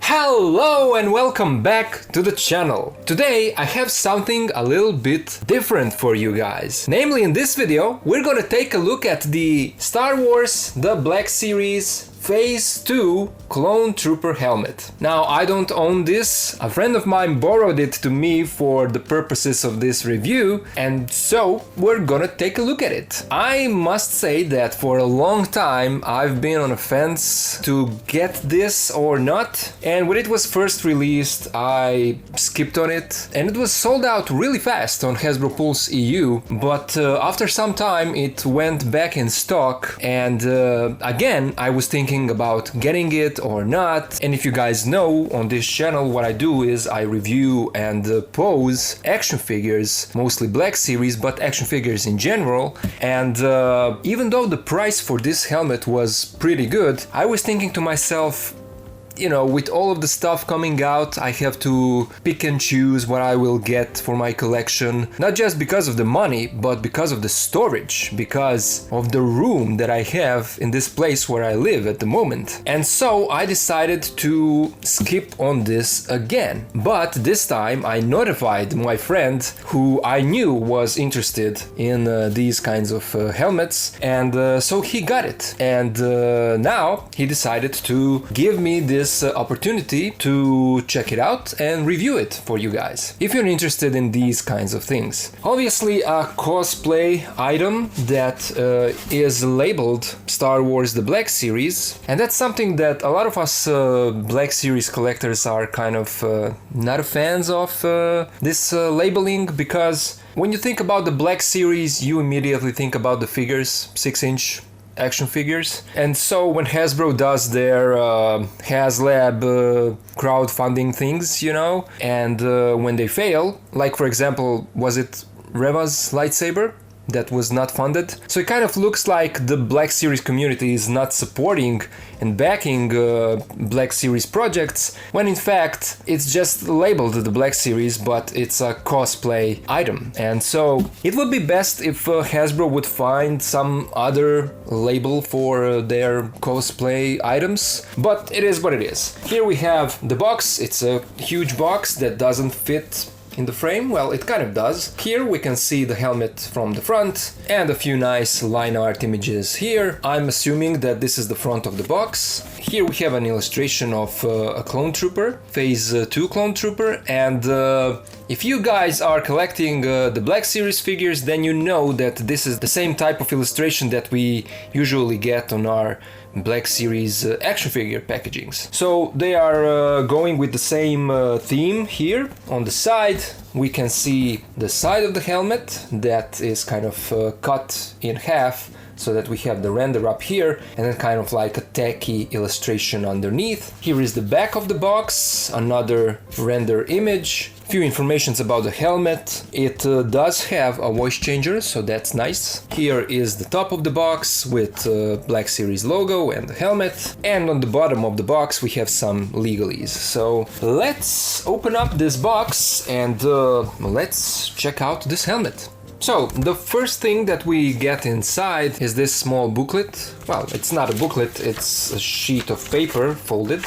Hello and welcome back to the channel. Today I have something a little bit different for you guys. Namely, in this video we're gonna take a look at the Star Wars The Black Series Phase 2 Clone Trooper helmet. Now, I don't own this. A friend of mine borrowed it to me for the purposes of this review, and so we're gonna take a look at it. I must say that for a long time I've been on a fence to get this or not, and when it was first released I skipped on it, and it was sold out really fast on Hasbro Pulse EU, but after some time it went back in stock, and again I was thinking about getting it or not. And if you guys know, on this channel what I do is I review and pose action figures, mostly Black Series, but action figures in general. And even though the price for this helmet was pretty good, I was thinking to myself, you know, with all of the stuff coming out, I have to pick and choose what I will get for my collection. Not just because of the money, but because of the storage, because of the room that I have in this place where I live at the moment. And so I decided to skip on this again. But this time I notified my friend who I knew was interested in these kinds of helmets, and so he got it. And now he decided to give me this opportunity to check it out and review it for you guys, if you're interested in these kinds of things. Obviously a cosplay item that is labeled Star Wars The Black Series, and that's something that a lot of us Black Series collectors are kind of not fans of this labeling, because when you think about the Black Series you immediately think about the figures, 6-inch action figures. And so when Hasbro does their HasLab crowdfunding things, you know, and when they fail, like for example, was it Reva's lightsaber that was not funded? So it kind of looks like the Black Series community is not supporting and backing Black Series projects, when in fact it's just labeled the Black Series, but it's a cosplay item. And so it would be best if Hasbro would find some other label for their cosplay items, but it is what it is. Here we have the box. It's a huge box that doesn't fit in the frame. Well, it kind of does. Here we can see the helmet from the front and a few nice line art images here. I'm assuming that this is the front of the box. Here we have an illustration of a clone trooper, Phase 2 clone trooper, and if you guys are collecting the Black Series figures, then you know that this is the same type of illustration that we usually get on our Black Series action figure packagings. So they are going with the same theme here. On the side we can see the side of the helmet that is kind of cut in half, so that we have the render up here and then kind of like a tacky illustration underneath. Here is the back of the box, another render image. Few informations about the helmet. It does have a voice changer, so that's nice. Here is the top of the box with Black Series logo and the helmet, and on the bottom of the box we have some legalese. So let's open up this box and let's check out this helmet. So the first thing that we get inside is this small booklet. Well, it's not a booklet, it's a sheet of paper folded.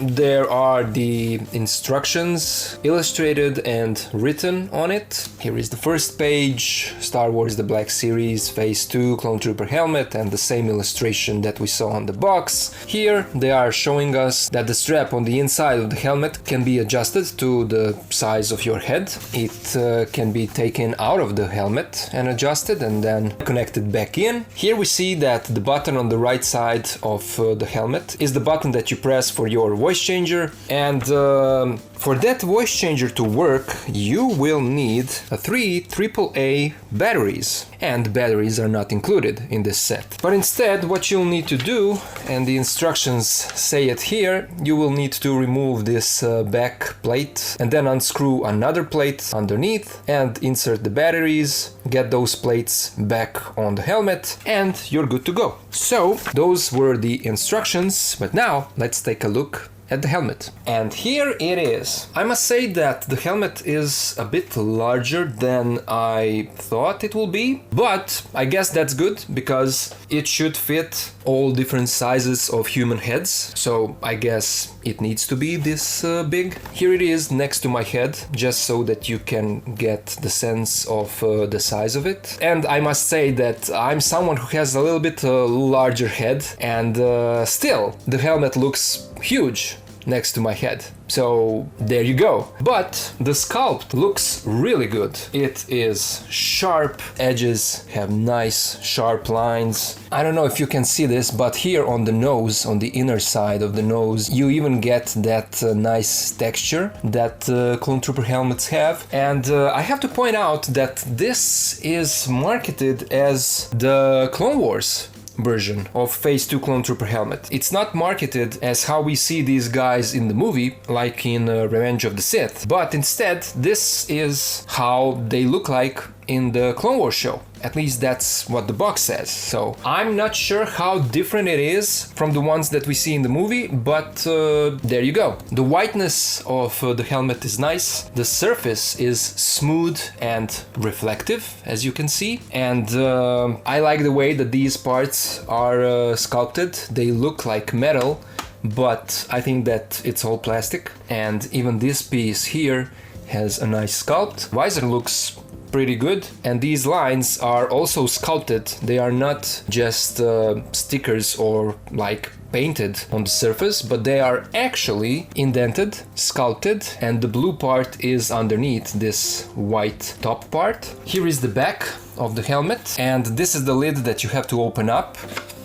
There are the instructions illustrated and written on it. Here is the first page, Star Wars The Black Series Phase 2 Clone Trooper helmet, and the same illustration that we saw on the box. Here they are showing us that the strap on the inside of the helmet can be adjusted to the size of your head. It can be taken out of the helmet and adjusted and then connected back in. Here we see that the button on the right side of the helmet is the button that you press for your voice changer, and for that voice changer to work you will need 3 AAA batteries, and batteries are not included in this set. But instead what you'll need to do, and the instructions say it here, you will need to remove this back plate and then unscrew another plate underneath and insert the batteries, get those plates back on the helmet, and you're good to go. So those were the instructions, but now let's take a look at the helmet. And here it is. I must say that the helmet is a bit larger than I thought it will be, but I guess that's good because it should fit all different sizes of human heads, so I guess it needs to be this big. Here it is next to my head, just so that you can get the sense of the size of it. And I must say that I'm someone who has a little bit larger head, and still the helmet looks huge next to my head. So there you go. But the sculpt looks really good. It is sharp edges, have nice sharp lines. I don't know if you can see this, but here on the nose, on the inner side of the nose, you even get that nice texture that Clone Trooper helmets have. And I have to point out that this is marketed as the Clone Wars version of Phase 2 Clone Trooper helmet. It's not marketed as how we see these guys in the movie, like in Revenge of the Sith, but instead this is how they look like in the Clone Wars show. At least that's what the box says. So I'm not sure how different it is from the ones that we see in the movie, but there you go. The whiteness of the helmet is nice. The surface is smooth and reflective, as you can see. And I like the way that these parts are sculpted. They look like metal, but I think that it's all plastic. And even this piece here has a nice sculpt. Visor looks pretty good, and these lines are also sculpted. They are not just stickers or like painted on the surface, but they are actually indented, sculpted, and the blue part is underneath this white top part. Here is the back of the helmet, and this is the lid that you have to open up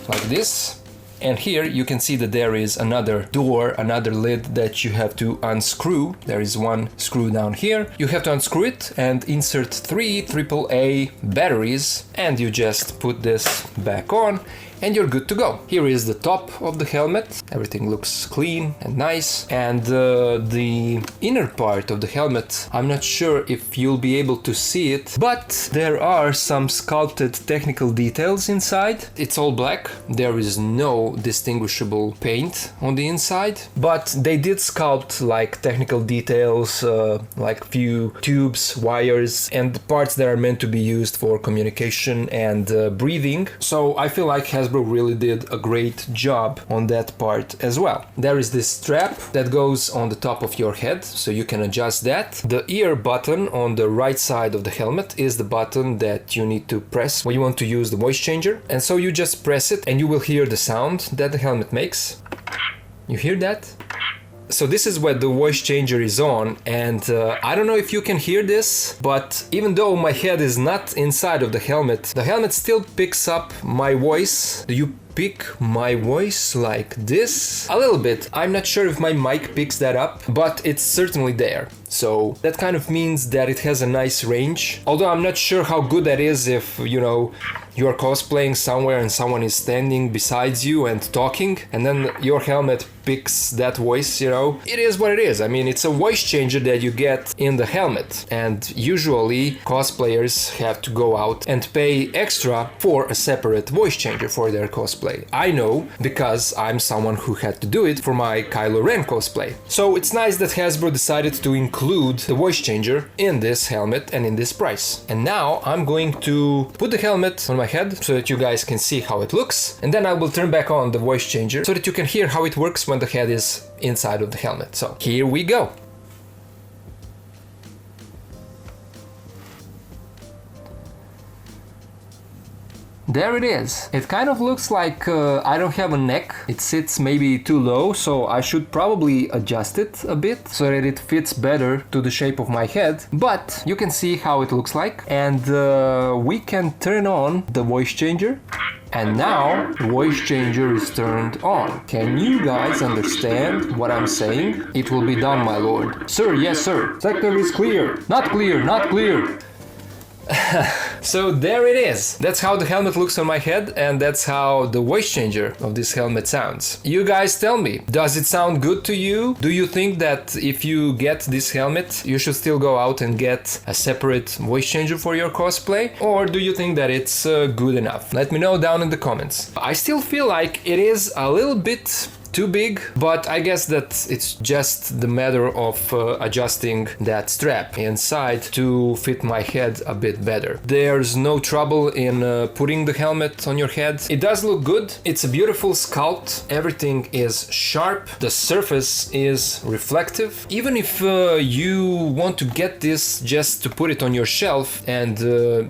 like this. And here you can see that there is another door, another lid that you have to unscrew. There is one screw down here. You have to unscrew it and insert 3 AAA batteries, and you just put this back on and you're good to go. Here is the top of the helmet. Everything looks clean and nice. And the inner part of the helmet, I'm not sure if you'll be able to see it, but there are some sculpted technical details inside. It's all black. There is no distinguishable paint on the inside, but they did sculpt like technical details, like few tubes, wires, and parts that are meant to be used for communication and breathing. So I feel like Hasbro really did a great job on that part as well. There is this strap that goes on the top of your head, so you can adjust that. The ear button on the right side of the helmet is the button that you need to press when you want to use the voice changer, and so you just press it and you will hear the sound that the helmet makes. You hear that? So this is where the voice changer is on, and I don't know if you can hear this, but even though my head is not inside of the helmet still picks up my voice. Do you pick my voice like this? A little bit. I'm not sure if my mic picks that up, but it's certainly there. So that kind of means that it has a nice range. Although I'm not sure how good that is if, you know, you are cosplaying somewhere and someone is standing besides you and talking, and then your helmet picks that voice, you know. It is what it is. I mean, it's a voice changer that you get in the helmet, and usually cosplayers have to go out and pay extra for a separate voice changer for their cosplay. I know, because I'm someone who had to do it for my Kylo Ren cosplay. So it's nice that Hasbro decided to include the voice changer in this helmet and in this price. And now I'm going to put the helmet on my head so that you guys can see how it looks, and then I will turn back on the voice changer so that you can hear how it works when the head is inside of the helmet. So here we go. There it is. It kind of looks like I don't have a neck. It sits maybe too low, so I should probably adjust it a bit so that it fits better to the shape of my head. But you can see how it looks like, and we can turn on the voice changer. And now the voice changer is turned on. Can you guys understand what I'm saying? It will be done, my lord. Sir, yes sir. Sector is clear. Not clear, not clear. So there it is. That's how the helmet looks on my head, and that's how the voice changer of this helmet sounds. You guys tell me, does it sound good to you? Do you think that if you get this helmet, you should still go out and get a separate voice changer for your cosplay? Or do you think that it's good enough? Let me know down in the comments. I still feel like it is a little bit too big, but I guess that it's just the matter of adjusting that strap inside to fit my head a bit better. There's no trouble in putting the helmet on your head. It does look good. It's a beautiful sculpt. Everything is sharp. The surface is reflective. Even if you want to get this just to put it on your shelf and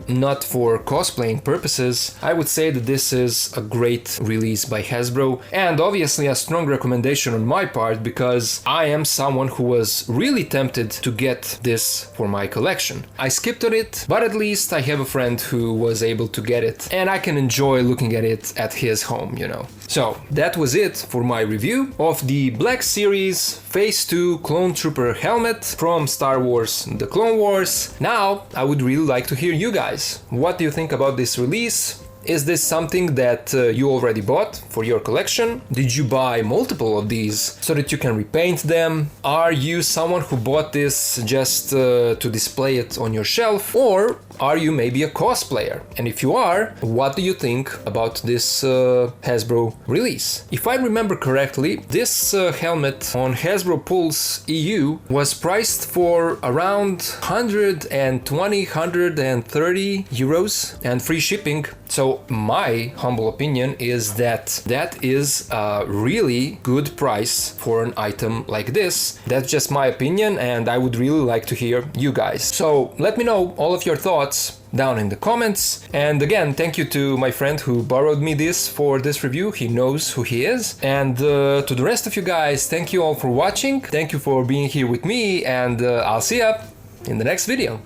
not for cosplaying purposes, I would say that this is a great release by Hasbro, and obviously a strong recommendation on my part because I am someone who was really tempted to get this for my collection. I skipped on it, but at least I have a friend who was able to get it and I can enjoy looking at it at his home, you know. So that was it for my review of the Black Series Phase 2 Clone Trooper helmet from Star Wars The Clone Wars. Now I would really like to hear you guys. What do you think about this release? Is this something that you already bought for your collection? Did you buy multiple of these so that you can repaint them? Are you someone who bought this just to display it on your shelf? Or are you maybe a cosplayer? And if you are, what do you think about this Hasbro release? If I remember correctly, this helmet on Hasbro Pulse EU was priced for around 120-130 euros and free shipping. So my humble opinion is that that is a really good price for an item like this. That's just my opinion and I would really like to hear you guys. So let me know all of your thoughts down in the comments. And again, thank you to my friend who borrowed me this for this review. He knows who he is. And to the rest of you guys, thank you all for watching. Thank you for being here with me and I'll see ya in the next video.